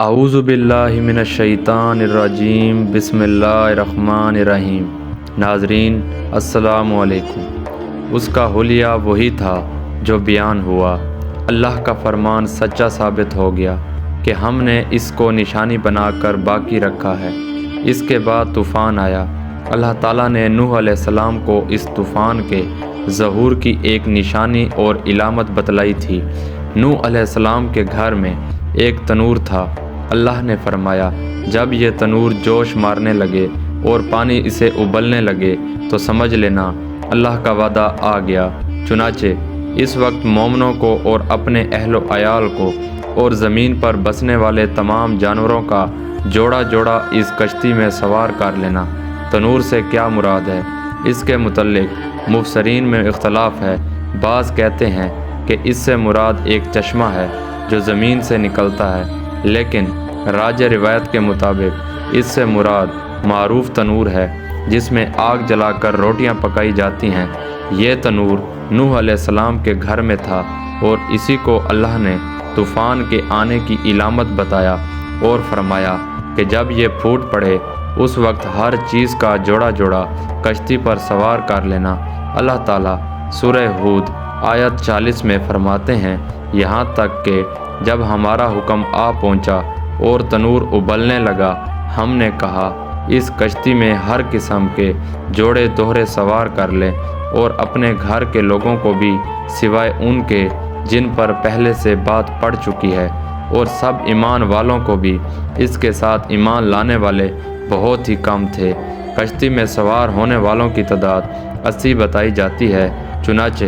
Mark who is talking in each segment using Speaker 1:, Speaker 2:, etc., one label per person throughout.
Speaker 1: اعوذ باللہ من الشیطان الرجیم بسم اللہ الرحمن الرحیم۔ ناظرین السلام علیکم۔ اس کا حلیہ وہی تھا جو بیان ہوا۔ اللہ کا فرمان سچا ثابت ہو گیا کہ ہم نے اس کو نشانی بنا کر باقی رکھا ہے۔ اس کے بعد طوفان آیا۔ اللہ تعالیٰ نے نوح علیہ السلام کو اس طوفان کے ظہور کی ایک نشانی اور علامت بتلائی تھی۔ نوح علیہ السلام کے گھر میں ایک تنور تھا۔ اللہ نے فرمایا، جب یہ تنور جوش مارنے لگے اور پانی اسے ابلنے لگے تو سمجھ لینا اللہ کا وعدہ آ گیا۔ چنانچہ اس وقت مومنوں کو اور اپنے اہل و عیال کو اور زمین پر بسنے والے تمام جانوروں کا جوڑا جوڑا اس کشتی میں سوار کر لینا۔ تنور سے کیا مراد ہے؟ اس کے متعلق مفسرین میں اختلاف ہے۔ بعض کہتے ہیں کہ اس سے مراد ایک چشمہ ہے جو زمین سے نکلتا ہے، لیکن راج روایت کے مطابق اس سے مراد معروف تنور ہے جس میں آگ جلا کر روٹیاں پکائی جاتی ہیں۔ یہ تنور نوح علیہ السلام کے گھر میں تھا اور اسی کو اللہ نے طوفان کے آنے کی علامت بتایا اور فرمایا کہ جب یہ پھوٹ پڑے اس وقت ہر چیز کا جوڑا جوڑا کشتی پر سوار کر لینا۔ اللہ تعالیٰ سورہ ہود آیت 40 میں فرماتے ہیں، یہاں تک کہ جب ہمارا حکم آ پہنچا اور تنور ابلنے لگا، ہم نے کہا اس کشتی میں ہر قسم کے جوڑے دوہرے سوار کر لیں اور اپنے گھر کے لوگوں کو بھی سوائے ان کے جن پر پہلے سے بات پڑ چکی ہے، اور سب ایمان والوں کو بھی۔ اس کے ساتھ ایمان لانے والے بہت ہی کم تھے۔ کشتی میں سوار ہونے والوں کی تعداد 80 بتائی جاتی ہے۔ چنانچہ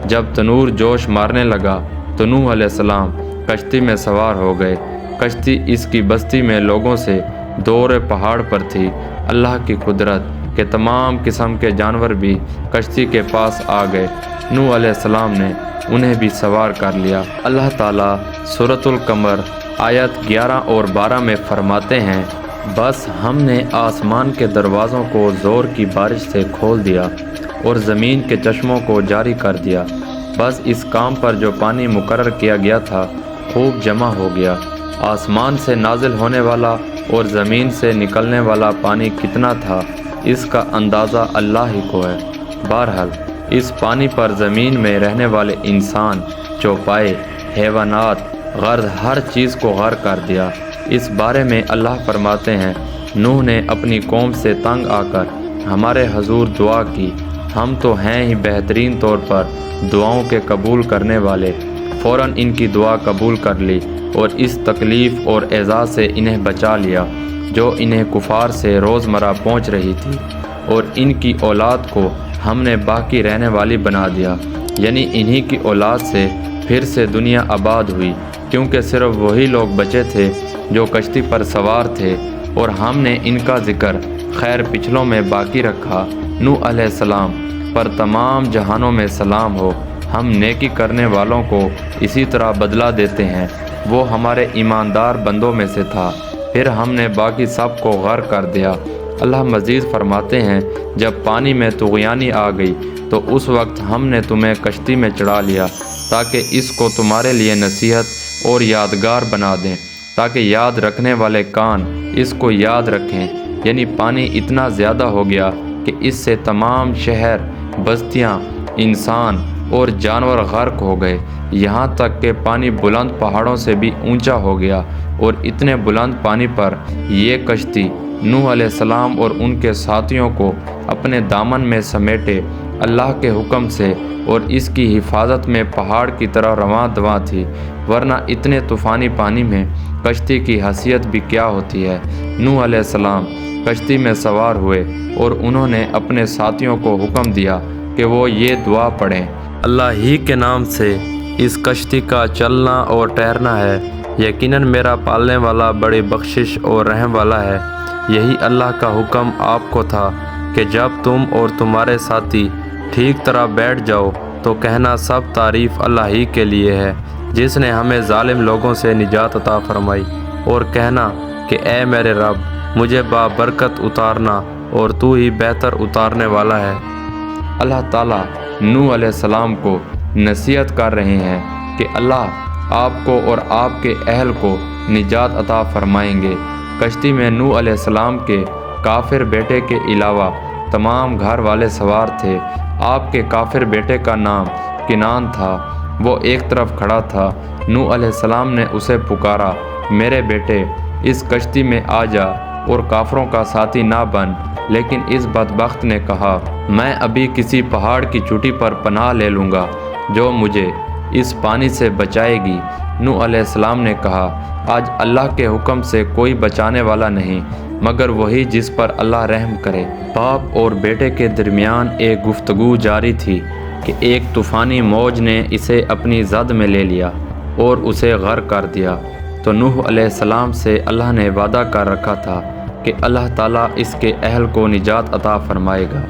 Speaker 1: جب تنور جوش مارنے لگا تو نوح علیہ السلام کشتی میں سوار ہو گئے۔ کشتی اس کی بستی میں لوگوں سے دور پہاڑ پر تھی۔ اللہ کی قدرت کہ تمام قسم کے جانور بھی کشتی کے پاس آ گئے۔ نوح علیہ السلام نے انہیں بھی سوار کر لیا۔ اللہ تعالیٰ سورۃ القمر آیت 11 اور 12 میں فرماتے ہیں، بس ہم نے آسمان کے دروازوں کو زور کی بارش سے کھول دیا اور زمین کے چشموں کو جاری کر دیا۔ بس اس کام پر جو پانی مقرر کیا گیا تھا خوب جمع ہو گیا۔ آسمان سے نازل ہونے والا اور زمین سے نکلنے والا پانی کتنا تھا اس کا اندازہ اللہ ہی کو ہے۔ بہرحال اس پانی پر زمین میں رہنے والے انسان، چوپائے، حیوانات، غرض ہر چیز کو غرق کر دیا۔ اس بارے میں اللہ فرماتے ہیں، نوح نے اپنی قوم سے تنگ آ کر ہمارے حضور دعا کی، ہم تو ہیں ہی بہترین طور پر دعاؤں کے قبول کرنے والے۔ فوراً ان کی دعا قبول کر لی اور اس تکلیف اور ایذا سے انہیں بچا لیا جو انہیں کفار سے روزمرہ پہنچ رہی تھی، اور ان کی اولاد کو ہم نے باقی رہنے والی بنا دیا، یعنی انہی کی اولاد سے پھر سے دنیا آباد ہوئی، کیونکہ صرف وہی لوگ بچے تھے جو کشتی پر سوار تھے، اور ہم نے ان کا ذکر خیر پچھلوں میں باقی رکھا۔ نوح علیہ السلام پر تمام جہانوں میں سلام ہو۔ ہم نیکی کرنے والوں کو اسی طرح بدلہ دیتے ہیں۔ وہ ہمارے ایماندار بندوں میں سے تھا، پھر ہم نے باقی سب کو غرق کر دیا۔ اللہ مزید فرماتے ہیں، جب پانی میں طغیانی آ گئی تو اس وقت ہم نے تمہیں کشتی میں چڑھا لیا تاکہ اس کو تمہارے لیے نصیحت اور یادگار بنا دیں، تاکہ یاد رکھنے والے کان اس کو یاد رکھیں۔ یعنی پانی اتنا زیادہ ہو گیا کہ اس سے تمام شہر، بستیاں، انسان اور جانور غرق ہو گئے، یہاں تک کہ پانی بلند پہاڑوں سے بھی اونچا ہو گیا، اور اتنے بلند پانی پر یہ کشتی نوح علیہ السلام اور ان کے ساتھیوں کو اپنے دامن میں سمیٹے اللہ کے حکم سے، اور اس کی حفاظت میں پہاڑ کی طرح رواں دواں تھی، ورنہ اتنے طوفانی پانی میں کشتی کی حیثیت بھی کیا ہوتی ہے۔ نوح علیہ السلام کشتی میں سوار ہوئے اور انہوں نے اپنے ساتھیوں کو حکم دیا کہ وہ یہ دعا پڑھیں، اللہ ہی کے نام سے اس کشتی کا چلنا اور ٹھہرنا ہے، یقیناً میرا پالنے والا بڑی بخشش اور رحم والا ہے۔ یہی اللہ کا حکم آپ کو تھا کہ جب تم اور تمہارے ساتھی ٹھیک طرح بیٹھ جاؤ تو کہنا سب تعریف اللہ ہی کے لیے ہے جس نے ہمیں ظالم لوگوں سے نجات عطا فرمائی، اور کہنا کہ اے میرے رب مجھے بابرکت اتارنا اور تو ہی بہتر اتارنے والا ہے۔ اللہ تعالیٰ نوح علیہ السلام کو نصیحت کر رہے ہیں کہ اللہ آپ کو اور آپ کے اہل کو نجات عطا فرمائیں گے۔ کشتی میں نوح علیہ السلام کے کافر بیٹے کے علاوہ تمام گھر والے سوار تھے۔ آپ کے کافر بیٹے کا نام کنان تھا۔ وہ ایک طرف کھڑا تھا۔ نوح علیہ السلام نے اسے پکارا، میرے بیٹے اس کشتی میں آ جا اور کافروں کا ساتھی نہ بن۔ لیکن اس بدبخت نے کہا، میں ابھی کسی پہاڑ کی چوٹی پر پناہ لے لوں گا جو مجھے اس پانی سے بچائے گی۔ نوح علیہ السلام نے کہا، آج اللہ کے حکم سے کوئی بچانے والا نہیں مگر وہی جس پر اللہ رحم کرے۔ باپ اور بیٹے کے درمیان ایک گفتگو جاری تھی کہ ایک طوفانی موج نے اسے اپنی زد میں لے لیا اور اسے غرق کر دیا۔ تو نوح علیہ السلام سے اللہ نے وعدہ کر رکھا تھا کہ اللہ تعالیٰ اس کے اہل کو نجات عطا فرمائے گا۔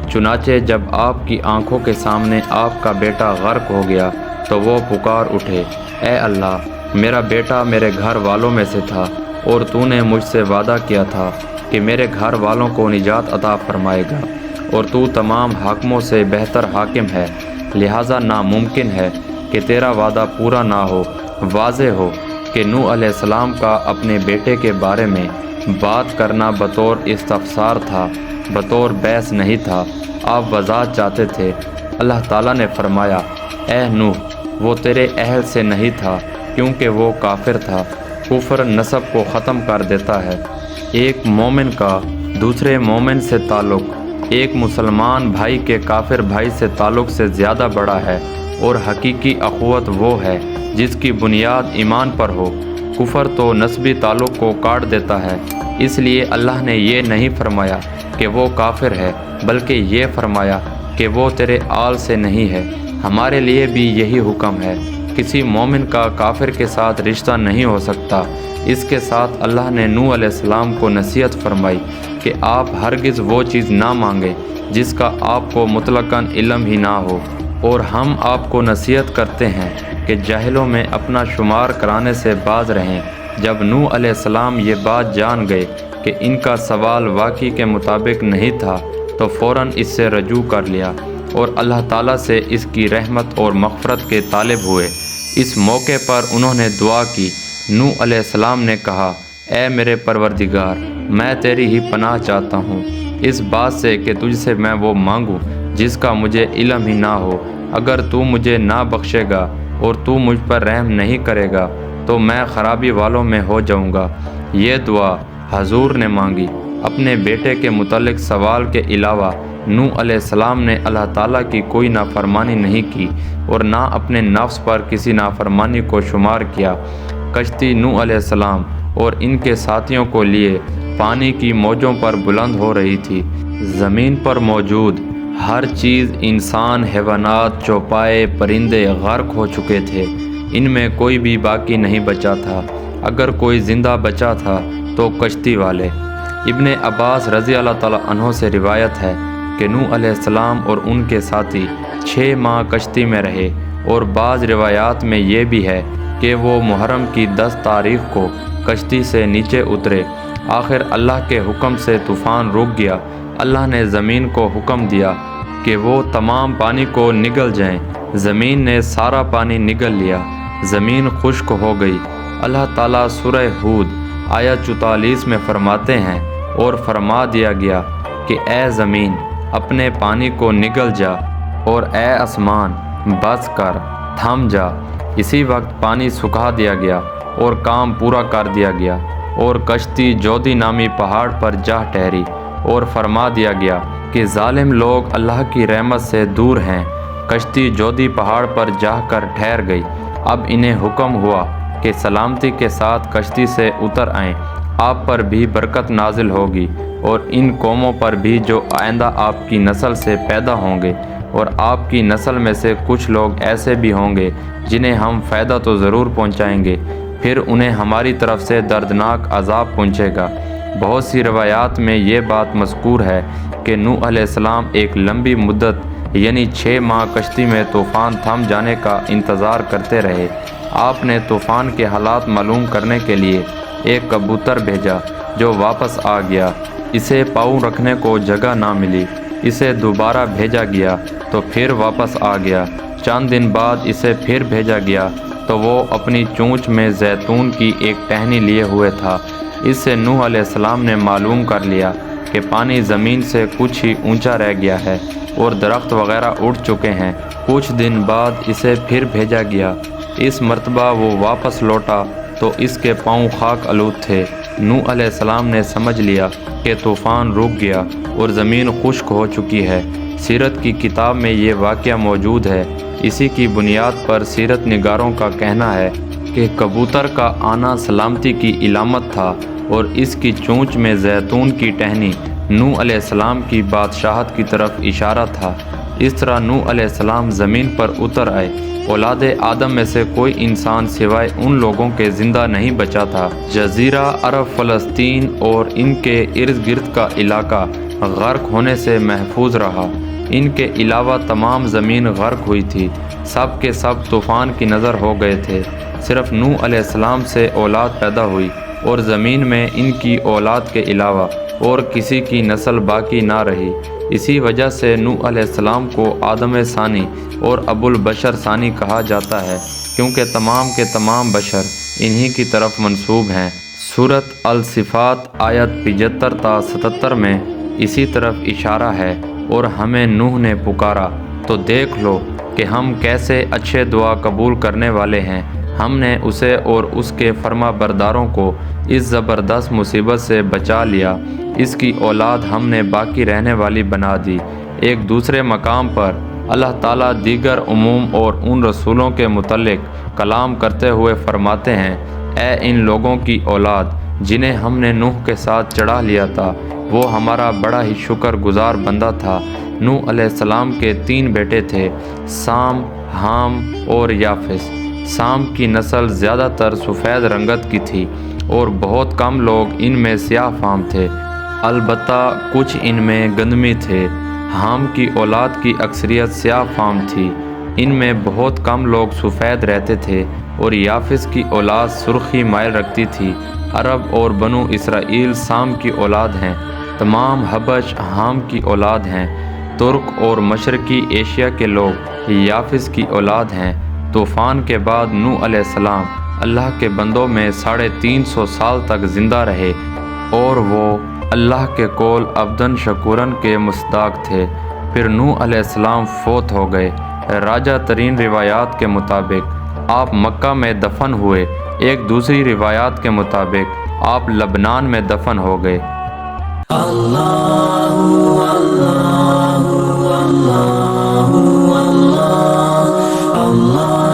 Speaker 1: چنانچہ جب آپ کی آنکھوں کے سامنے آپ کا بیٹا غرق ہو گیا تو وہ پکار اٹھے، اے اللہ، میرا بیٹا میرے گھر والوں میں سے تھا اور تو نے مجھ سے وعدہ کیا تھا کہ میرے گھر والوں کو نجات عطا فرمائے گا، اور تو تمام حاکموں سے بہتر حاکم ہے، لہٰذا ناممکن ہے کہ تیرا وعدہ پورا نہ ہو۔ واضح ہو کہ نوح علیہ السلام کا اپنے بیٹے کے بارے میں بات کرنا بطور استفسار تھا، بطور بحث نہیں تھا۔ آپ وضاحت چاہتے تھے۔ اللہ تعالیٰ نے فرمایا، اے نوح، وہ تیرے اہل سے نہیں تھا کیونکہ وہ کافر تھا۔ کفر نسب کو ختم کر دیتا ہے۔ ایک مومن کا دوسرے مومن سے تعلق ایک مسلمان بھائی کے کافر بھائی سے تعلق سے زیادہ بڑا ہے، اور حقیقی اخوت وہ ہے جس کی بنیاد ایمان پر ہو۔ کفر تو نسبی تعلق کو کاٹ دیتا ہے۔ اس لیے اللہ نے یہ نہیں فرمایا کہ وہ کافر ہے، بلکہ یہ فرمایا کہ وہ تیرے آل سے نہیں ہے۔ ہمارے لیے بھی یہی حکم ہے۔ کسی مومن کا کافر کے ساتھ رشتہ نہیں ہو سکتا۔ اس کے ساتھ اللہ نے نوح علیہ السلام کو نصیحت فرمائی کہ آپ ہرگز وہ چیز نہ مانگیں جس کا آپ کو مطلقاً علم ہی نہ ہو، اور ہم آپ کو نصیحت کرتے ہیں کہ جاہلوں میں اپنا شمار کرانے سے باز رہیں۔ جب نوح علیہ السلام یہ بات جان گئے کہ ان کا سوال واقعی کے مطابق نہیں تھا تو فوراً اس سے رجوع کر لیا اور اللہ تعالیٰ سے اس کی رحمت اور مغفرت کے طالب ہوئے۔ اس موقع پر انہوں نے دعا کی۔ نوح علیہ السلام نے کہا، اے میرے پروردگار، میں تیری ہی پناہ چاہتا ہوں اس بات سے کہ تجھ سے میں وہ مانگوں جس کا مجھے علم ہی نہ ہو۔ اگر تو مجھے نہ بخشے گا اور تو مجھ پر رحم نہیں کرے گا تو میں خرابی والوں میں ہو جاؤں گا۔ یہ دعا حضور نے مانگی۔ اپنے بیٹے کے متعلق سوال کے علاوہ نوح علیہ السلام نے اللہ تعالیٰ کی کوئی نافرمانی نہیں کی اور نہ اپنے نفس پر کسی نافرمانی کو شمار کیا۔ کشتی نوح علیہ السلام اور ان کے ساتھیوں کو لیے پانی کی موجوں پر بلند ہو رہی تھی۔ زمین پر موجود ہر چیز، انسان، حیوانات، چوپائے، پرندے غرق ہو چکے تھے۔ ان میں کوئی بھی باقی نہیں بچا تھا۔ اگر کوئی زندہ بچا تھا تو کشتی والے۔ ابن عباس رضی اللہ تعالیٰ عنہ سے روایت ہے کہ نوح علیہ السلام اور ان کے ساتھی 6 ماہ کشتی میں رہے، اور بعض روایات میں یہ بھی ہے کہ وہ محرم کی 10 تاریخ کو کشتی سے نیچے اترے۔ آخر اللہ کے حکم سے طوفان رک گیا۔ اللہ نے زمین کو حکم دیا کہ وہ تمام پانی کو نگل جائیں۔ زمین نے سارا پانی نگل لیا۔ زمین خشک ہو گئی۔ اللہ تعالیٰ سورہ ہود آیت 44 میں فرماتے ہیں، اور فرما دیا گیا کہ اے زمین اپنے پانی کو نگل جا، اور اے آسمان بس کر تھم جا۔ اسی وقت پانی سکھا دیا گیا اور کام پورا کر دیا گیا، اور کشتی جودی نامی پہاڑ پر جا ٹھہری، اور فرما دیا گیا کہ ظالم لوگ اللہ کی رحمت سے دور ہیں۔ کشتی جودی پہاڑ پر جا کر ٹھہر گئی۔ اب انہیں حکم ہوا کہ سلامتی کے ساتھ کشتی سے اتر آئیں۔ آپ پر بھی برکت نازل ہوگی اور ان قوموں پر بھی جو آئندہ آپ کی نسل سے پیدا ہوں گے، اور آپ کی نسل میں سے کچھ لوگ ایسے بھی ہوں گے جنہیں ہم فائدہ تو ضرور پہنچائیں گے، پھر انہیں ہماری طرف سے دردناک عذاب پہنچے گا۔ بہت سی روایات میں یہ بات مذکور ہے کہ نوح علیہ السلام ایک لمبی مدت یعنی 6 ماہ کشتی میں طوفان تھم جانے کا انتظار کرتے رہے۔ آپ نے طوفان کے حالات معلوم کرنے کے لیے ایک کبوتر بھیجا جو واپس آ گیا۔ اسے پاؤں رکھنے کو جگہ نہ ملی۔ اسے دوبارہ بھیجا گیا تو پھر واپس آ گیا۔ چند دن بعد اسے پھر بھیجا گیا تو وہ اپنی چونچ میں زیتون کی ایک ٹہنی لیے ہوئے تھا۔ اس سے نوح علیہ السلام نے معلوم کر لیا کہ پانی زمین سے کچھ ہی اونچا رہ گیا ہے اور درخت وغیرہ اٹھ چکے ہیں۔ کچھ دن بعد اسے پھر بھیجا گیا۔ اس مرتبہ وہ واپس لوٹا تو اس کے پاؤں خاک آلود تھے۔ نوح علیہ السلام نے سمجھ لیا کہ طوفان رک گیا اور زمین خشک ہو چکی ہے۔ سیرت کی کتاب میں یہ واقعہ موجود ہے۔ اسی کی بنیاد پر سیرت نگاروں کا کہنا ہے کہ کبوتر کا آنا سلامتی کی علامت تھا اور اس کی چونچ میں زیتون کی ٹہنی نوح علیہ السلام کی بادشاہت کی طرف اشارہ تھا۔ اس طرح نوح علیہ السلام زمین پر اتر آئے۔ اولاد آدم میں سے کوئی انسان سوائے ان لوگوں کے زندہ نہیں بچا تھا۔ جزیرہ عرب، فلسطین اور ان کے ارد گرد کا علاقہ غرق ہونے سے محفوظ رہا۔ ان کے علاوہ تمام زمین غرق ہوئی تھی۔ سب کے سب طوفان کی نظر ہو گئے تھے۔ صرف نوح علیہ السلام سے اولاد پیدا ہوئی اور زمین میں ان کی اولاد کے علاوہ اور کسی کی نسل باقی نہ رہی۔ اسی وجہ سے نوح علیہ السلام کو آدم ثانی اور ابو البشر ثانی کہا جاتا ہے، کیونکہ تمام کے تمام بشر انہی کی طرف منسوب ہیں۔ سورۃ الصفات آیت 75 تا 77 میں اسی طرف اشارہ ہے۔ اور ہمیں نوح نے پکارا تو دیکھ لو کہ ہم کیسے اچھے دعا قبول کرنے والے ہیں۔ ہم نے اسے اور اس کے فرما برداروں کو اس زبردست مصیبت سے بچا لیا۔ اس کی اولاد ہم نے باقی رہنے والی بنا دی۔ ایک دوسرے مقام پر اللہ تعالیٰ دیگر عموم اور ان رسولوں کے متعلق کلام کرتے ہوئے فرماتے ہیں، اے ان لوگوں کی اولاد جنہیں ہم نے نوح کے ساتھ چڑھا لیا تھا، وہ ہمارا بڑا ہی شکر گزار بندہ تھا۔ نوح علیہ السلام کے 3 بیٹے تھے، سام، حام اور یافس۔ سام کی نسل زیادہ تر سفید رنگت کی تھی اور بہت کم لوگ ان میں سیاہ فام تھے، البتہ کچھ ان میں گندمی تھے۔ حام کی اولاد کی اکثریت سیاہ فام تھی، ان میں بہت کم لوگ سفید رہتے تھے، اور یافس کی اولاد سرخی مائل رکھتی تھی۔ عرب اور بنو اسرائیل سام کی اولاد ہیں۔ تمام حبش حام کی اولاد ہیں۔ ترک اور مشرقی ایشیا کے لوگ یافس کی اولاد ہیں۔ طوفان کے بعد نوح علیہ السلام اللہ کے بندوں میں 350 سال تک زندہ رہے، اور وہ اللہ کے قول عبدن شکورن کے مصداق تھے۔ پھر نوح علیہ السلام فوت ہو گئے۔ راجہ ترین روایات کے مطابق آپ مکہ میں دفن ہوئے۔ ایک دوسری روایات کے مطابق آپ لبنان میں دفن ہو گئے۔ اللہ اللہ اللہ اللہ اللہ